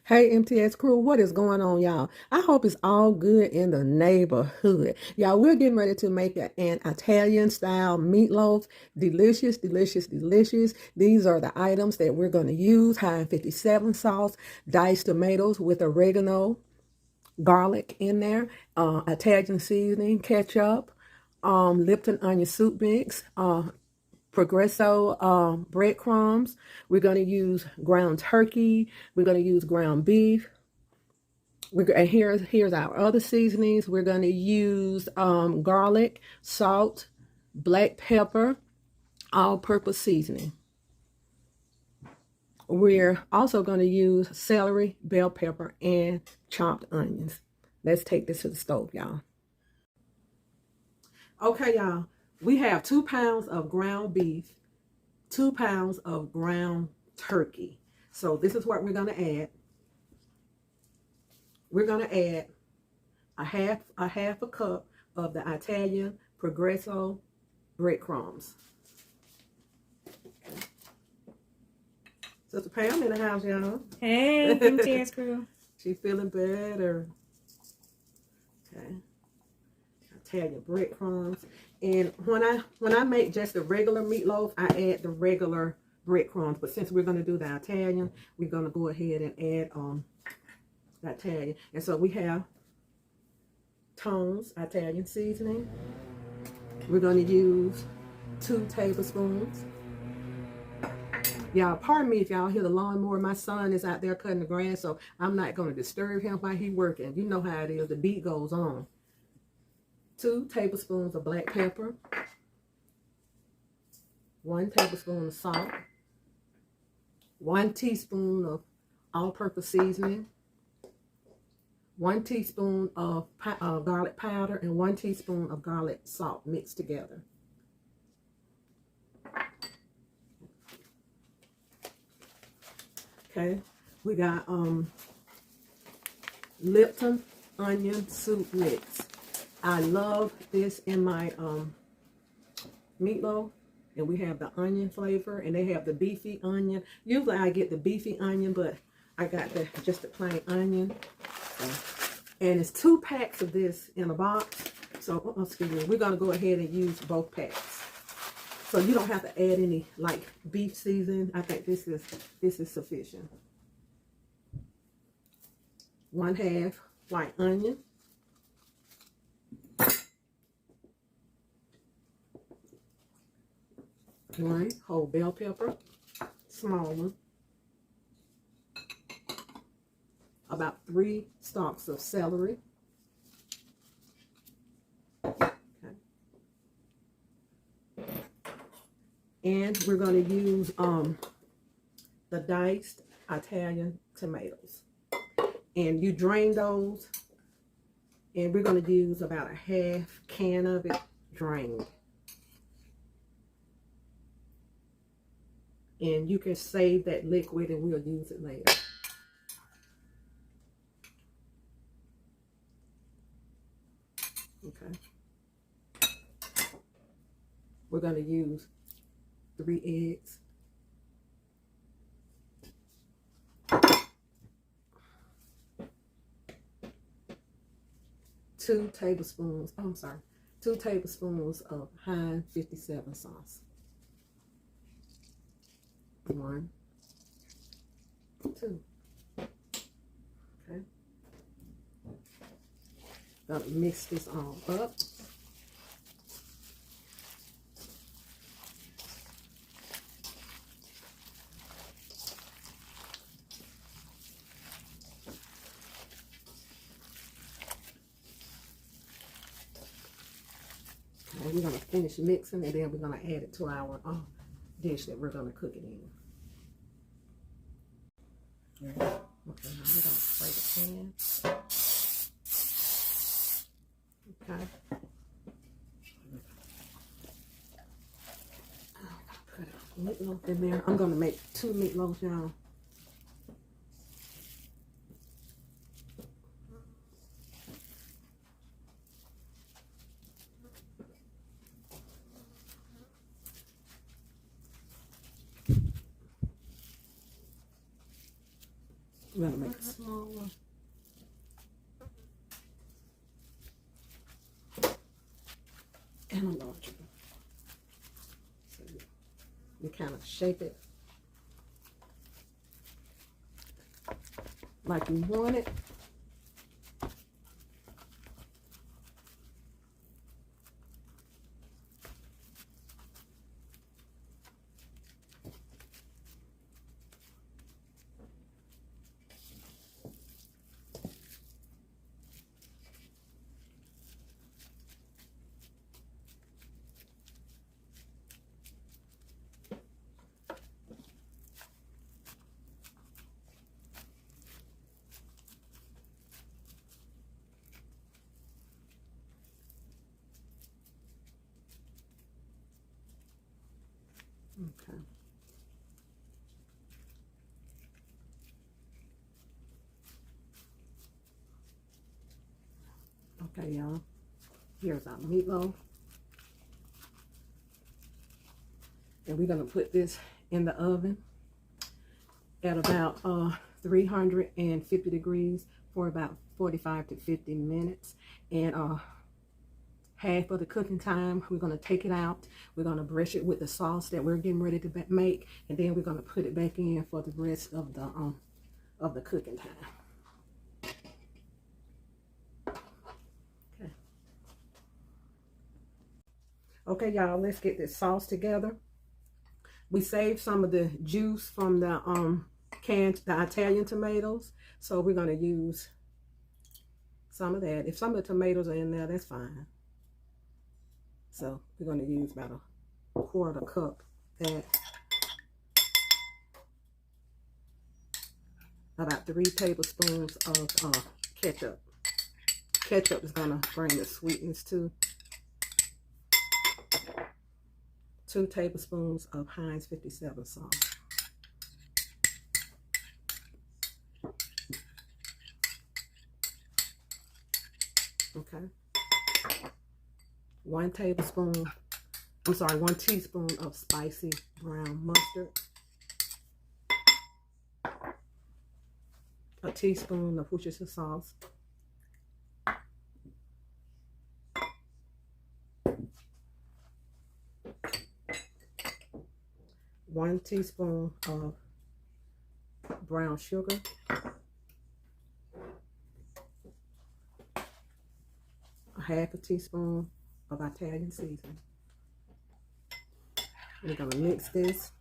Hey, MTS crew, what is going on, y'all? I hope it's all good in the neighborhood. Y'all, we're getting ready to make an Italian style meatloaf. Delicious, delicious, delicious. These are the items that we're going to use. Heinz 57 sauce, diced tomatoes with oregano, garlic in there, Italian seasoning, ketchup, Lipton onion soup mix, Progresso breadcrumbs. We're going to use ground turkey. We're going to use ground beef. And here's our other seasonings. We're going to use garlic, salt, black pepper, all-purpose seasoning. We're also going to use celery, bell pepper, and chopped onions. Let's take this to the stove, y'all. Okay, y'all. We have 2 pounds of ground beef, 2 pounds of ground turkey. So this is what we're going to add. We're going to add a half a cup of the Italian Progresso breadcrumbs. Okay. Sister Pam in the house, y'all. Hey, MTS crew. She feeling better. Okay. Italian breadcrumbs. And when I make just the regular meatloaf, I add the regular breadcrumbs. But since we're going to do the Italian, we're going to go ahead and add the Italian. And so we have Tones Italian seasoning. We're going to use 2 tablespoons. Y'all, pardon me if y'all hear the lawnmower. My son is out there cutting the grass, so I'm not going to disturb him while he's working. You know how it is. The beat goes on. 2 tablespoons of black pepper. 1 tablespoon of salt. 1 teaspoon of all-purpose seasoning. 1 teaspoon of garlic powder and 1 teaspoon of garlic salt mixed together. Okay, we got Lipton onion soup mix. I love this in my meatloaf, and we have the onion flavor, and they have the beefy onion. Usually I get the beefy onion, but I got just the plain onion. And it's 2 packs of this in a box. So, excuse me, we're going to go ahead and use both packs. So you don't have to add any like beef seasoning. I think this is sufficient. 1/2 white onion. 1 whole bell pepper, small one. About 3 stalks of celery. Okay. And we're going to use the diced Italian tomatoes. And you drain those, and we're going to use about a 1/2 can of it drained. And you can save that liquid and we'll use it later. Okay. We're going to use 3 eggs. 2 tablespoons, oh, I'm sorry, 2 tablespoons of Heinz 57 sauce. 1, 2. Okay. Gonna mix this all up. And we're gonna finish mixing, and then we're gonna add it to our dish that we're gonna cook it in. Okay, now we're gonna spray the pan. Okay. Put a meatloaf in there. I'm gonna make 2 meatloaves, y'all. I'm gonna make a small one. And a larger one. So you kind of shape it like you want it. Okay. Okay, y'all. Here's our meatloaf. And we're gonna put this in the oven at about 350 degrees for about 45 to 50 minutes. And half of the cooking time, we're gonna take it out. We're gonna brush it with the sauce that we're getting ready to make, and then we're gonna put it back in for the rest of the cooking time. Okay. Okay, y'all, let's get this sauce together. We saved some of the juice from the Italian tomatoes, so we're gonna use some of that. If some of the tomatoes are in there, that's fine. So we're going to use about a quarter cup of that. About 3 tablespoons of ketchup. Ketchup is going to bring the sweetness to. 2 tablespoons of Heinz 57 sauce. Okay. 1 teaspoon of spicy brown mustard. A teaspoon of Worcestershire sauce. 1 teaspoon of brown sugar. A half a teaspoon of Italian seasoning. We're going to mix this.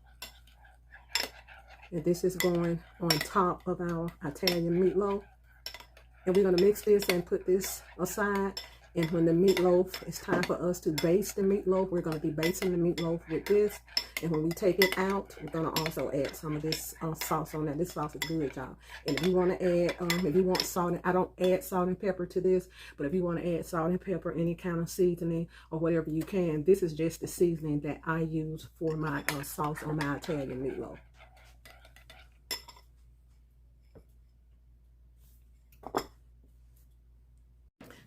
And this is going on top of our Italian meatloaf. And we're going to mix this and put this aside. And when the meatloaf, it's time for us to baste the meatloaf. We're going to be basting the meatloaf with this. And when we take it out, we're going to also add some of this sauce on that. This sauce is good, y'all. And if you want to add, if you want salt, I don't add salt and pepper to this. But if you want to add salt and pepper, any kind of seasoning or whatever you can, this is just the seasoning that I use for my sauce on my Italian meatloaf.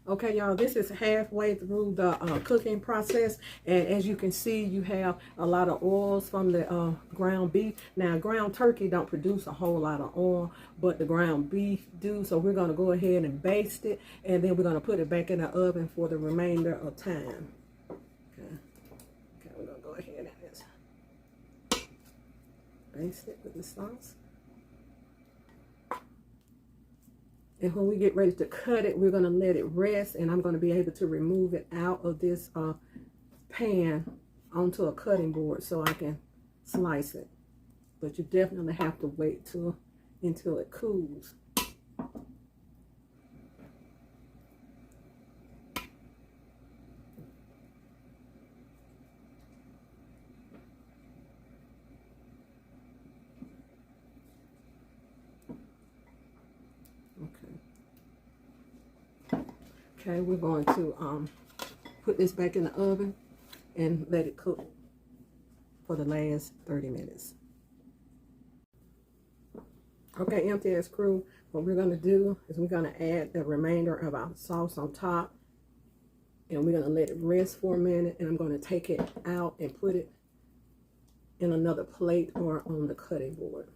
Okay, y'all, this is halfway through the cooking process, and as you can see, you have a lot of oils from the ground beef. Now, ground turkey don't produce a whole lot of oil, but the ground beef do, so we're going to go ahead and baste it, and then we're going to put it back in the oven for the remainder of time. Okay, we're going to go ahead and just baste it with the sauce. And when we get ready to cut it, we're going to let it rest, and I'm going to be able to remove it out of this pan onto a cutting board so I can slice it. But you definitely have to wait until it cools. Okay, we're going to put this back in the oven and let it cook for the last 30 minutes. Okay, MTS crew, what we're going to do is we're going to add the remainder of our sauce on top, and we're going to let it rest for a minute, and I'm going to take it out and put it in another plate or on the cutting board.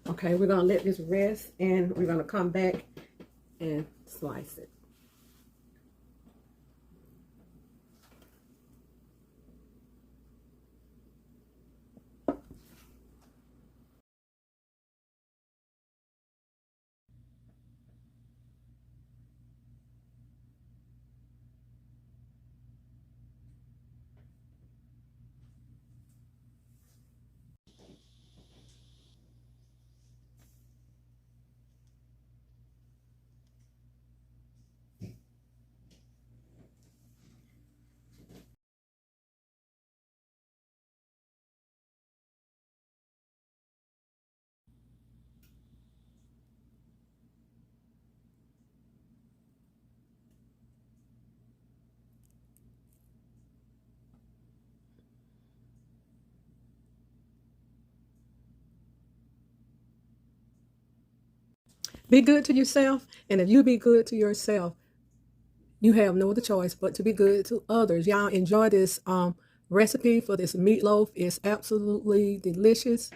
Okay, we're gonna let this rest and we're gonna come back and slice it. Be good to yourself, and if you be good to yourself, you have no other choice but to be good to others. Y'all enjoy this recipe for this meatloaf. It's absolutely delicious.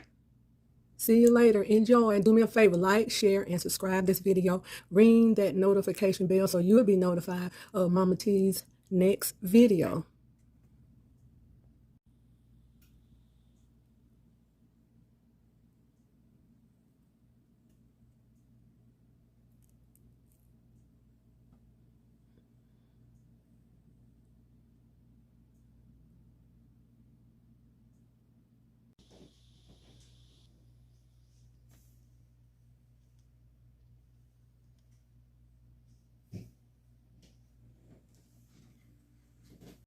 See you later. Enjoy. And do me a favor, like, share, and subscribe this video. Ring that notification bell so you'll be notified of Mama T's next video.